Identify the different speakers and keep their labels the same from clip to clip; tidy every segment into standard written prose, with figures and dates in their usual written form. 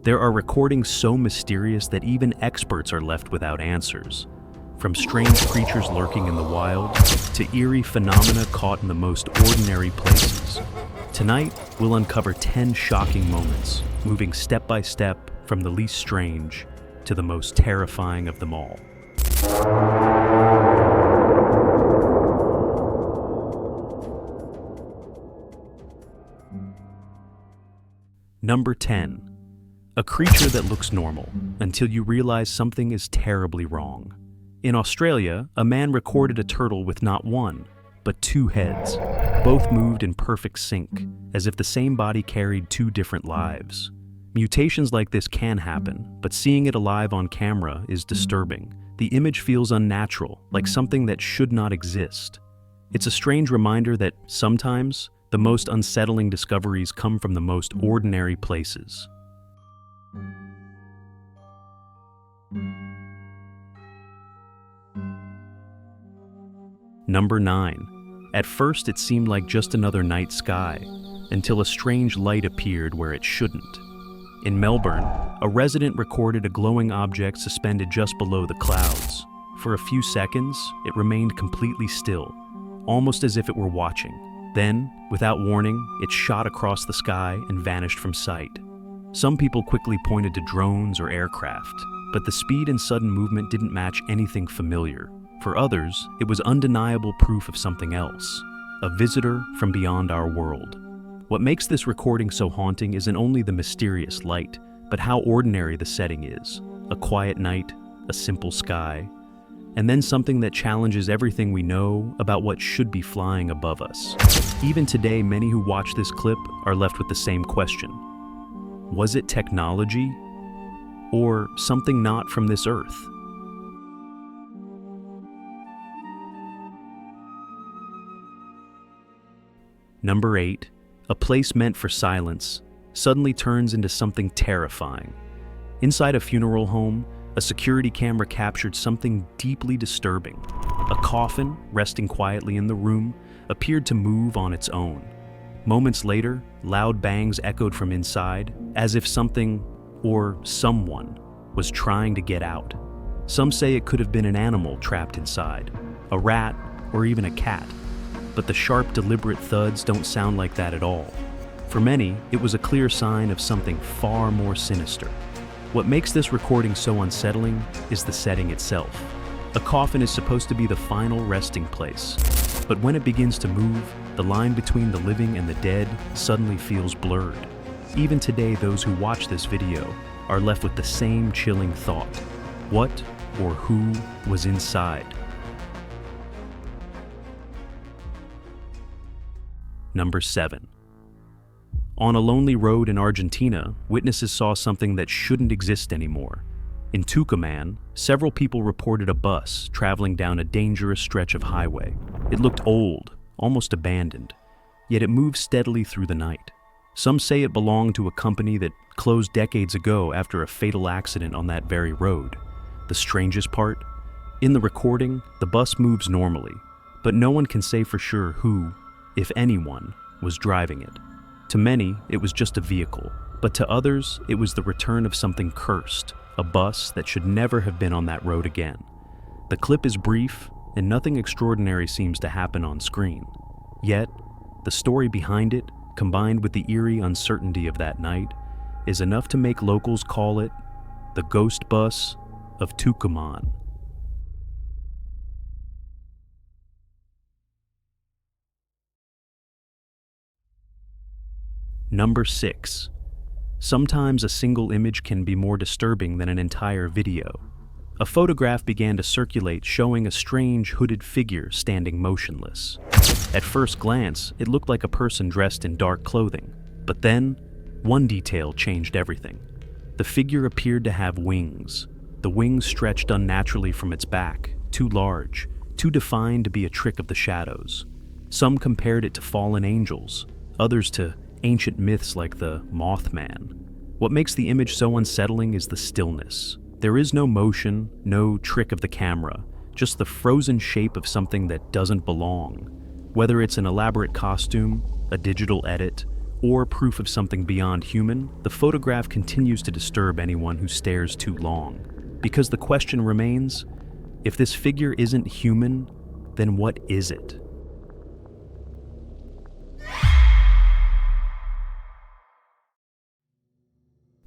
Speaker 1: There are recordings so mysterious that even experts are left without answers. From strange creatures lurking in the wild to eerie phenomena caught in the most ordinary places. Tonight, we'll uncover 10 shocking moments, moving step by step from the least strange to the most terrifying of them all. Number 10. A creature that looks normal until you realize something is terribly wrong. In Australia, a man recorded a turtle with not one, but 2 heads. Both moved in perfect sync, as if the same body carried 2 different lives. Mutations like this can happen, but seeing it alive on camera is disturbing. The image feels unnatural, like something that should not exist. It's a strange reminder that sometimes the most unsettling discoveries come from the most ordinary places. Number 9. At first it seemed like just another night sky, until a strange light appeared where it shouldn't. In Melbourne, a resident recorded a glowing object suspended just below the clouds. For a few seconds, it remained completely still, almost as if it were watching. Then, without warning, it shot across the sky and vanished from sight. Some people quickly pointed to drones or aircraft, but the speed and sudden movement didn't match anything familiar. For others, it was undeniable proof of something else, a visitor from beyond our world. What makes this recording so haunting isn't only the mysterious light, but how ordinary the setting is. A quiet night, a simple sky, and then something that challenges everything we know about what should be flying above us. Even today, many who watch this clip are left with the same question. Was it technology? Or something not from this earth? Number 8. A place meant for silence suddenly turns into something terrifying. Inside a funeral home, a security camera captured something deeply disturbing. A coffin, resting quietly in the room, appeared to move on its own. Moments later, loud bangs echoed from inside, as if something, or someone, was trying to get out. Some say it could have been an animal trapped inside, a rat, or even a cat. But the sharp, deliberate thuds don't sound like that at all. For many, it was a clear sign of something far more sinister. What makes this recording so unsettling is the setting itself. A coffin is supposed to be the final resting place, but when it begins to move, the line between the living and the dead suddenly feels blurred. Even today, those who watch this video are left with the same chilling thought. What or who was inside? Number 7. On a lonely road in Argentina, witnesses saw something that shouldn't exist anymore. In Tucumán, several people reported a bus traveling down a dangerous stretch of highway. It looked old, almost abandoned, yet it moved steadily through the night. Some say it belonged to a company that closed decades ago after a fatal accident on that very road. The strangest part? In the recording, the bus moves normally, but no one can say for sure who, if anyone, was driving it. To many, it was just a vehicle, but to others, it was the return of something cursed, a bus that should never have been on that road again. The clip is brief, and nothing extraordinary seems to happen on screen. Yet, the story behind it, combined with the eerie uncertainty of that night, is enough to make locals call it the ghost bus of Tucumán. Number 6. Sometimes a single image can be more disturbing than an entire video. A photograph began to circulate showing a strange hooded figure standing motionless. At first glance, it looked like a person dressed in dark clothing, but then, one detail changed everything. The figure appeared to have wings. The wings stretched unnaturally from its back, too large, too defined to be a trick of the shadows. Some compared it to fallen angels, others to ancient myths like the Mothman. What makes the image so unsettling is the stillness. There is no motion, no trick of the camera, just the frozen shape of something that doesn't belong. Whether it's an elaborate costume, a digital edit, or proof of something beyond human, the photograph continues to disturb anyone who stares too long. Because the question remains, if this figure isn't human, then what is it?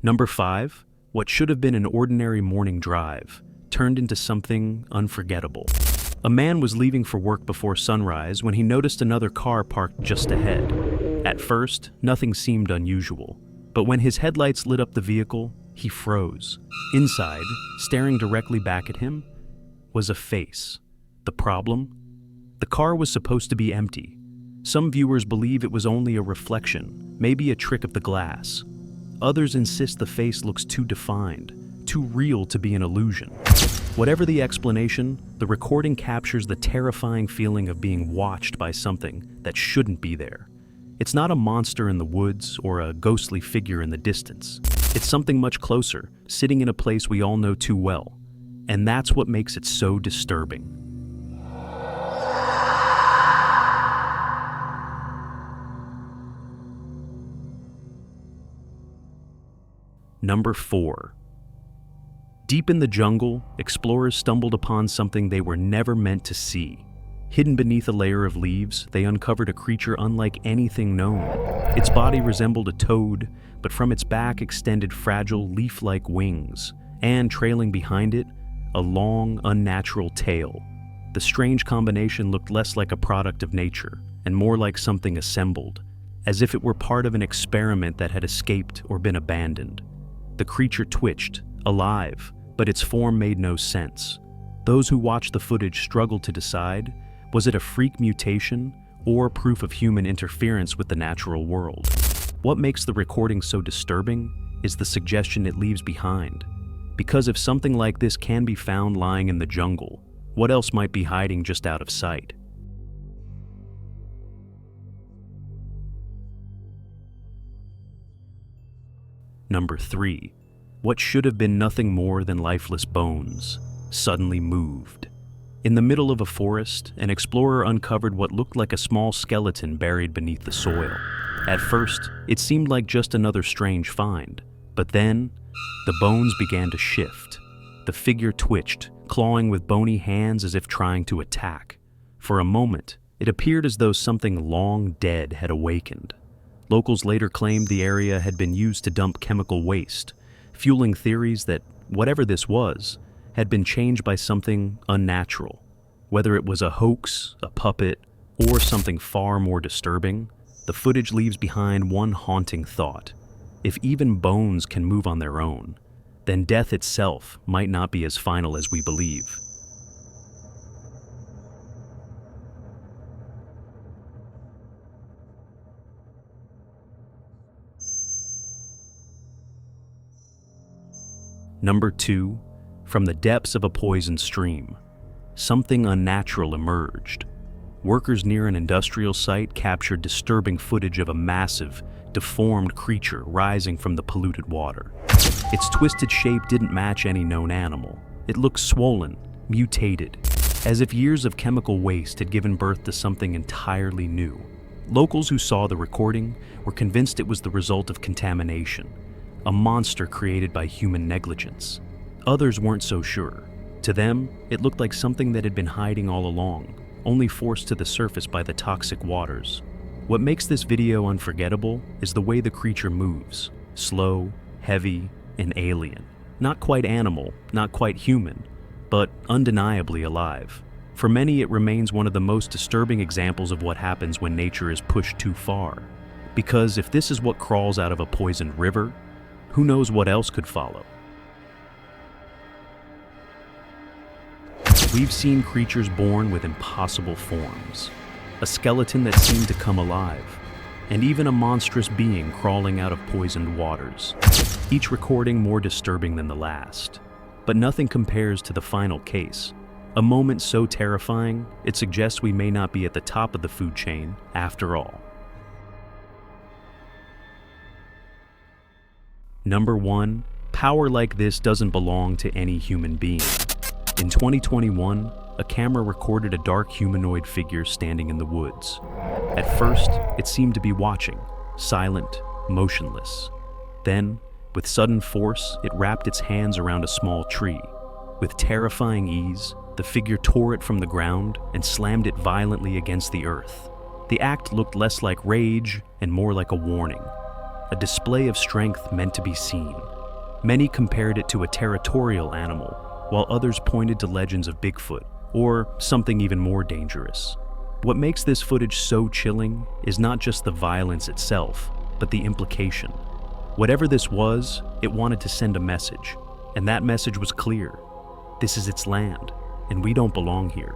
Speaker 1: Number 5, what should have been an ordinary morning drive turned into something unforgettable. A man was leaving for work before sunrise when he noticed another car parked just ahead. At first, nothing seemed unusual, but when his headlights lit up the vehicle, he froze. Inside, staring directly back at him, was a face. The problem? The car was supposed to be empty. Some viewers believe it was only a reflection, maybe a trick of the glass. Others insist the face looks too defined, too real to be an illusion. Whatever the explanation, the recording captures the terrifying feeling of being watched by something that shouldn't be there. It's not a monster in the woods or a ghostly figure in the distance. It's something much closer, sitting in a place we all know too well. And that's what makes it so disturbing. Number 4. Deep in the jungle, explorers stumbled upon something they were never meant to see. Hidden beneath a layer of leaves, they uncovered a creature unlike anything known. Its body resembled a toad, but from its back extended fragile, leaf-like wings, and trailing behind it, a long, unnatural tail. The strange combination looked less like a product of nature, and more like something assembled, as if it were part of an experiment that had escaped or been abandoned. The creature twitched, alive, but its form made no sense. Those who watched the footage struggled to decide, was it a freak mutation or proof of human interference with the natural world? What makes the recording so disturbing is the suggestion it leaves behind. Because if something like this can be found lying in the jungle, what else might be hiding just out of sight? Number 3. What should have been nothing more than lifeless bones suddenly moved. In the middle of a forest, an explorer uncovered what looked like a small skeleton buried beneath the soil. At first, it seemed like just another strange find, but then, the bones began to shift. The figure twitched, clawing with bony hands as if trying to attack. For a moment, it appeared as though something long dead had awakened. Locals later claimed the area had been used to dump chemical waste, fueling theories that whatever this was, had been changed by something unnatural. Whether it was a hoax, a puppet, or something far more disturbing, the footage leaves behind one haunting thought. If even bones can move on their own, then death itself might not be as final as we believe. Number 2. From the depths of a poisoned stream, something unnatural emerged. Workers near an industrial site captured disturbing footage of a massive, deformed creature rising from the polluted water. Its twisted shape didn't match any known animal. It looked swollen, mutated, as if years of chemical waste had given birth to something entirely new. Locals who saw the recording were convinced it was the result of contamination, a monster created by human negligence. Others weren't so sure. To them, it looked like something that had been hiding all along, only forced to the surface by the toxic waters. What makes this video unforgettable is the way the creature moves. Slow, heavy, and alien. Not quite animal, not quite human, but undeniably alive. For many, it remains one of the most disturbing examples of what happens when nature is pushed too far. Because if this is what crawls out of a poisoned river, who knows what else could follow? We've seen creatures born with impossible forms, a skeleton that seemed to come alive, and even a monstrous being crawling out of poisoned waters, each recording more disturbing than the last. But nothing compares to the final case, a moment so terrifying it suggests we may not be at the top of the food chain after all. Number 1, power like this doesn't belong to any human being. In 2021, a camera recorded a dark humanoid figure standing in the woods. At first, it seemed to be watching, silent, motionless. Then, with sudden force, it wrapped its hands around a small tree. With terrifying ease, the figure tore it from the ground and slammed it violently against the earth. The act looked less like rage and more like a warning, a display of strength meant to be seen. Many compared it to a territorial animal, while others pointed to legends of Bigfoot, or something even more dangerous. What makes this footage so chilling is not just the violence itself, but the implication. Whatever this was, it wanted to send a message, and that message was clear. This is its land, and we don't belong here.